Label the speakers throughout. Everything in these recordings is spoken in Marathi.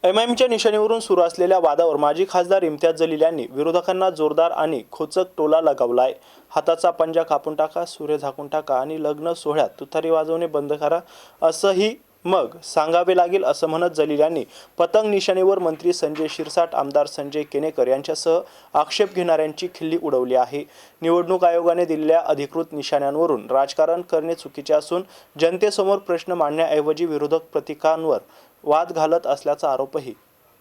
Speaker 1: एमआयएमच्या निशाणीवरून सुरू असलेल्या वादावर माजी खासदार इम्तियाज जलील यांनी विरोधकांना जोरदार आणि खोचक टोला लगावलाय। हाताचा पंजा कापून टाका, सूर्य झाकून टाका आणि लग्न सोहळ्यात तुतारी वाजवणे बंद करा असंही मग सांगावे लागेल असं म्हणत जलील यांनी पतंग निशाणीवर मंत्री संजय शिरसाट, आमदार संजय केनेकर यांच्यासह आक्षेप घेणाऱ्यांची खिल्ली उडवली आहे। निवडणूक आयोगाने दिलेल्या अधिकृत निशाण्यांवरून राजकारण करणे चुकीचे असून जनतेसमोर प्रश्न मांडण्याऐवजी विरोधक प्रतीकांवर वाद घालत असल्याचा आरोपही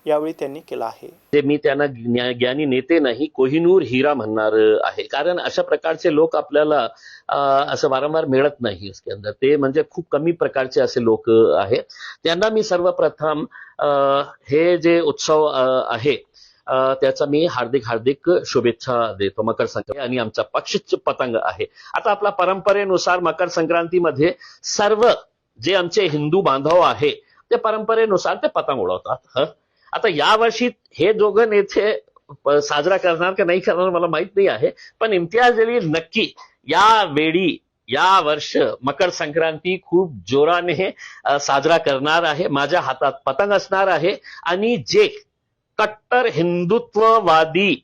Speaker 1: यावेळी त्यांनी केला आहे।
Speaker 2: ते मी त्यांना ज्ञानी नेते नाही, कोहिनूर हिरा म्हणणार आहे, कारण अशा प्रकारचे लोक आपल्याला असं वारंवार मिळत नाही इसके अंदर। ते म्हणजे खूप कमी प्रकारचे असे लोक आहेत। त्यांना मी सर्वप्रथम हे जे उत्सव आहे त्याचा मी हार्दिक शुभेच्छा देतो। मकर संक्रांती आणि आमचा पक्षच पतंग आहे। आता आपल्या परंपरेनुसार मकर संक्रांतीमध्ये सर्व जे आमचे हिंदू बांधव आहे ते परंपरेनुसार ते पतंग उडवतात। आता यावर्षी हे दोघं नेते साजरा करणार का नाही करणार मला माहित नाही आहे, पण इम्तियाज जलील नक्की या वर्ष मकर संक्रांती खूप जोराने साजरा करणार आहे। माझ्या हातात पतंग असणार आहे आणि जे कट्टर हिंदुत्ववादी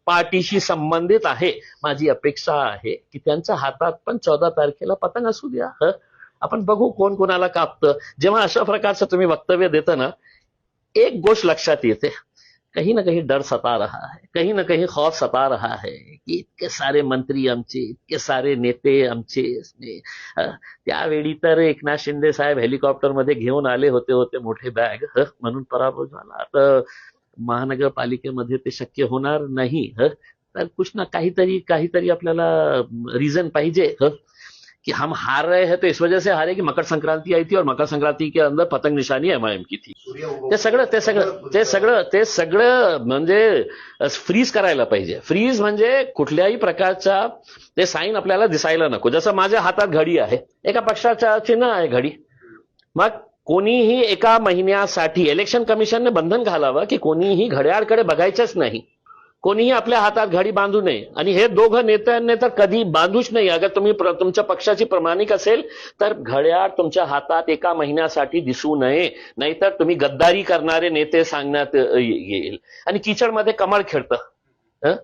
Speaker 2: पार्टीशी संबंधित आहे, माझी अपेक्षा आहे की त्यांच्या हातात पण 14 तारखेला पतंग असू द्या। आपण बघू कोण कोणाला कापतं। जेव्हा अशा प्रकारचं तुम्ही वक्तव्य देता ना, एक गोष्ट लक्षात येते, कहीं ना कहीं डर सता रहा है, कहीं ना कहीं खौफ सता रहा है की इतके सारे मंत्री आमचे, इतके सारे नेते आमचे। त्यावेळी तर एकनाथ शिंदे साहेब हेलिकॉप्टरमध्ये घेऊन आले होते मोठे बॅग, म्हणून पराभव झाला। तर महानगरपालिकेमध्ये ते शक्य होणार नाही। तर कुछ ना काहीतरी आपल्याला रिझन पाहिजे कि हम हार रहे हैं तो इस वजह से हारे कि मकर संक्रांति आई थी और मकर संक्रांति के अंदर पतंग निशानी एमआईएम की थी। ते सगळं म्हणजे फ्रीज करायला पाहिजे। फ्रीज म्हणजे कुठल्याही प्रकारचा ते साईन आपल्याला दिसायला नको। जसं माझ्या हातात घडी आहे, एका पक्षाचा चिन्ह आहे घडी, मग कोणीही एका महिन्यासाठी इलेक्शन कमिशनने बंधन घालावं की कोणीही घड्याळकडे बघायचंच नाही, कोणीही आपल्या हातात घडी बांधू नये। आणि हे दोघं नेत्यांनी तर कधी बांधूच नाही। अगर तुम्ही तुमच्या पक्षाची प्रामाणिक असेल तर घड्याळ तुमच्या हातात एका महिन्यासाठी दिसू नये, नाहीतर तुम्ही गद्दारी करणारे नेते सांगण्यात येईल। आणि किचडमध्ये कमळ खेळतं,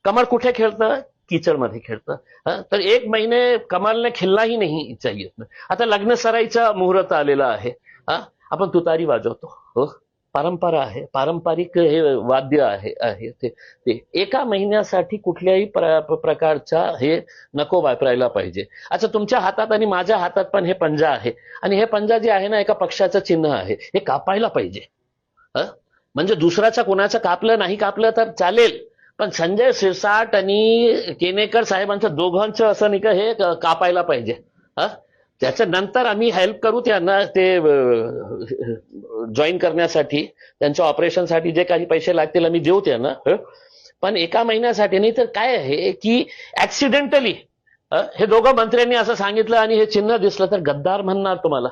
Speaker 2: कमळ कुठे खेळतं? कीचडमध्ये खेळतं। तर एक महिने कमलने खेळलाही नाही चाहिए। आता लग्न सराईचा मुहूर्त आलेला आहे, आपण तुतारी वाजवतो, परंपरा आहे, पारंपरिक हे वाद्य आहे ते एका महिन्यासाठी कुठल्याही प्रकारचा हे नको वापरायला पाहिजे। अच्छा, तुमच्या हातात आणि माझ्या हातात पण हे पंजा आहे आणि हे पंजा जे आहे ना, एका पक्षाचं चिन्ह आहे, हे कापायला पाहिजे। म्हणजे दुसऱ्याचा कोणाचं कापलं तर चालेल, पण संजय शिरसाट आणि केनेकर साहेबांचं दोघांचं असं नाही का हे कापायला पाहिजे। त्याच्यानंतर आम्ही हेल्प करू त्यांना ते जॉईन करण्यासाठी, त्यांच्या ऑपरेशनसाठी जे काही पैसे लागतील आम्ही देऊ त्यांना, पण एका महिन्यासाठी नाही। तर काय आहे की ऍक्सिडेंटली हे दोघं मंत्र्यांनी असं सांगितलं आणि हे चिन्ह दिसलं तर गद्दार म्हणणार तुम्हाला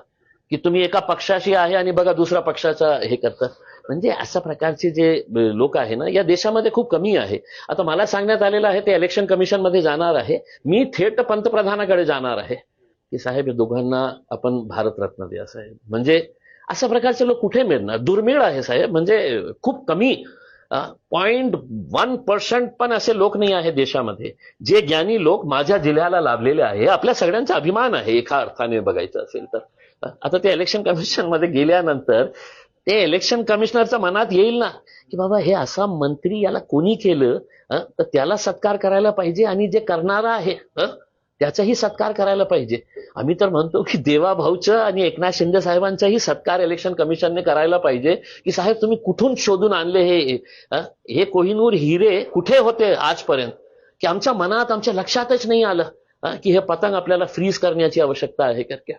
Speaker 2: की तुम्ही एका पक्षाशी आहे आणि बघा दुसऱ्या पक्षाचा हे करतात। म्हणजे अशा प्रकारचे जे लोक आहे ना, या देशामध्ये खूप कमी आहे। आता मला सांगण्यात आलेलं आहे ते इलेक्शन कमिशन मध्ये जाणार आहे, मी थेट पंतप्रधानाकडे जाणार आहे की साहेब या दोघांना आपण भारतरत्न द्या साहेब। म्हणजे अशा प्रकारचे लोक कुठे मिळणार? दुर्मिळ आहे साहेब, म्हणजे खूप कमी 0.1% पण असे लोक नाही आहे देशामध्ये जे ज्ञानी लोक माझ्या जिल्ह्याला लाभलेले आहे। आपल्या सगळ्यांचा अभिमान आहे एका अर्थाने बघायचं असेल तर। आता ते इलेक्शन कमिशन मध्ये गेल्यानंतर ते इलेक्शन कमिशनरच्या मनात येईल ना की बाबा हे असा मंत्री याला कोणी केलं, तर त्याला सत्कार करायला पाहिजे आणि जे करणारा आहे त्याचाही सत्कार करायला पाहिजे। आम्ही तर म्हणतो की देवा भाऊचं आणि एकनाथ शिंदे साहेबांचाही सत्कार इलेक्शन कमिशनने करायला पाहिजे की साहेब तुम्ही कुठून शोधून आणले हे कोहिनूर हिरे कुठे होते आजपर्यंत, की आमच्या मनात आमच्या लक्षातच नहीं आलं की हे पतंग आपल्याला फ्रीज करण्याची आवश्यकता है करके।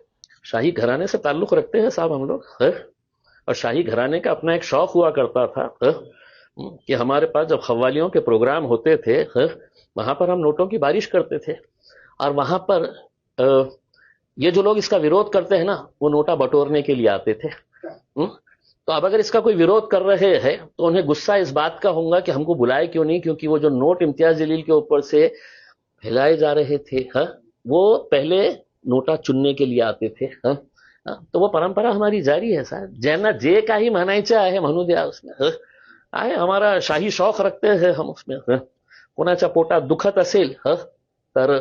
Speaker 2: शाही घराने से ताल्लुक रखते हैं साहब हम लोग, और शाही घराने का अपना एक शौक हुआ करता था कि हमारे पास जब खव्वालियों के प्रोग्राम होते थे वहां पर हम नोटों की बारिश करते थे, और वहां पर ये जो लोग इसका विरोध करते हैं ना, वो नोटा बटोरने के लिए आते थे। तो अब अगर इसका कोई विरोध कर रहे हैं तो उन्हें गुस्सा इस बात का होगा कि हमको बुलाए क्यों नहीं, क्योंकि वो जो नोट इम्तियाज जलील के ऊपर से फैलाए जा रहे थे वो पहले नोटा चुनने के लिए आते थे। तो वो परंपरा हमारी जारी है साहब. ज्यांना जे काही म्हणायचं आहे म्हणू द्या उसमें. आहे हमारा शाही शौक रखते हैं हम उसमें. कोणाच्या पोटात दुखत असेल तर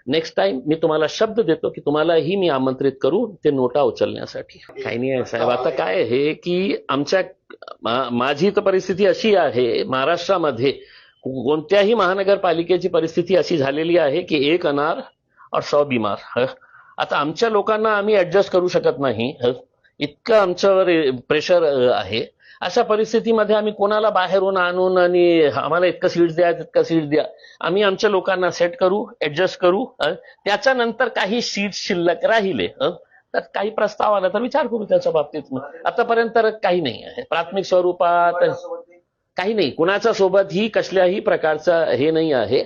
Speaker 2: नेक्स्ट टाइम मी तुम्हाला शब्द देतो की तुम्हालाही मी आमंत्रित करू ते नोटा उचलण्यासाठी. काही नाही आहे साहेब. आता काय आहे की माझी तर परिस्थिती अशी आहे, महाराष्ट्रामध्ये कोणत्याही महानगरपालिकेची परिस्थिती अशी झालेली आहे की एक अनार और 100 बीमार. आता आमच्या लोकांना आम्ही ऍडजस्ट करू शकत नाही. इतकं आमच्यावर प्रेशर आहे. अशा परिस्थितीमध्ये आम्ही कोणाला बाहेरून आणून आणि आम्हाला इतकं सीट्स द्या तितकं सीट द्या, आम्ही आमच्या लोकांना सेट करू, ऍडजस्ट करू. त्याच्यानंतर काही सीट शिल्लक राहिले तर काही प्रस्ताव आला तर विचार करू त्याच्या बाबतीत. आतापर्यंत तर काही नाही आहे प्राथमिक स्वरूपात. काही नाही, कुणाच्या सोबतही कसल्याही प्रकारचं हे नाही आहे.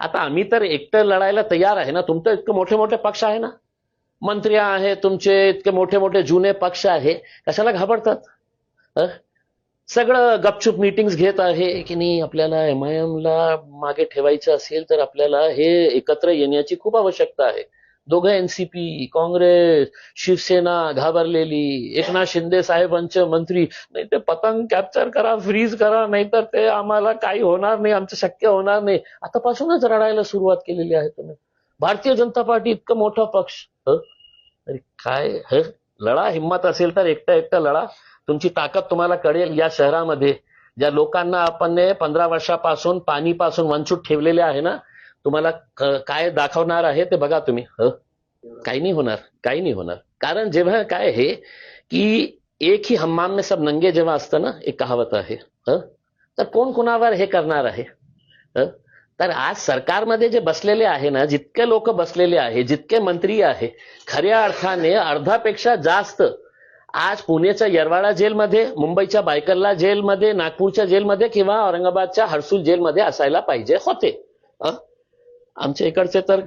Speaker 2: आता आम्ही तर एकटं लढायला तयार आहे ना. तुमचं इतकं मोठे मोठे पक्ष आहे ना, मंत्री आहे तुमचे, इतके मोठे मोठे जुने पक्ष आहे, कशाला घाबरतात? सगळं गपचूप मीटिंग्स घेत आहे की नाही. आपल्याला MIM ला मागे ठेवायचं असेल तर आपल्याला हे एकत्र येण्याची खूप आवश्यकता आहे. दोघं NCP, काँग्रेस, शिवसेना घाबरलेली, एकनाथ शिंदे साहेबांचे मंत्री, नाही ते पतंग कॅप्चर करा, फ्रीज करा, नाहीतर ते आम्हाला काही होणार नाही, आमचं शक्य होणार नाही. आतापासूनच रडायला सुरुवात केलेली आहे तुम्ही. भारतीय जनता पार्टी इतकं मोठा पक्ष. अरे काय लढा, हिंमत असेल तर एकटा लढा. तुमची ताकद तुम्हाला कळेल. या शहरामध्ये ज्या लोकांना आपण 15 वर्षापासून पाणीपासून वंचित ठेवलेले आहे ना, तुम्हाला काय दाखवणार आहे ते बघा तुम्ही. काही नाही होणार, काही नाही होणार. कारण जेव्हा काय आहे की एक ही हम्माम में सब नंगे जेव्हा असतं ना, एक कहावत आहे, तर कोण कुणावर हे करणार आहे. तर आज सरकारमध्ये जे बसलेले आहे ना, जितके लोक बसलेले आहे, जितके मंत्री आहे, खऱ्या अर्थाने अर्धापेक्षा जास्त आज पुण्याच्या येरवाडा जेलमध्ये, मुंबईच्या बायकल्ला जेलमध्ये, नागपूरच्या जेलमध्ये किंवा औरंगाबादच्या हर्सुल जेलमध्ये असायला पाहिजे होते. आमच्या इकडचे तर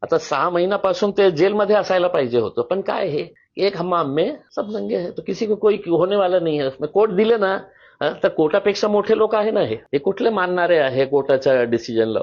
Speaker 2: आता 6 महिन्यापासून ते जेलमध्ये असायला पाहिजे होतं. पण काय हे एक हमाम में सब नंगे है तो किसी को कोई होने वाला नहीं है. कोर्ट दिले ना तर कोर्टापेक्षा मोठे लोक आहे ना. हे कुठले मानणारे आहे कोर्टाच्या डिसिजनला.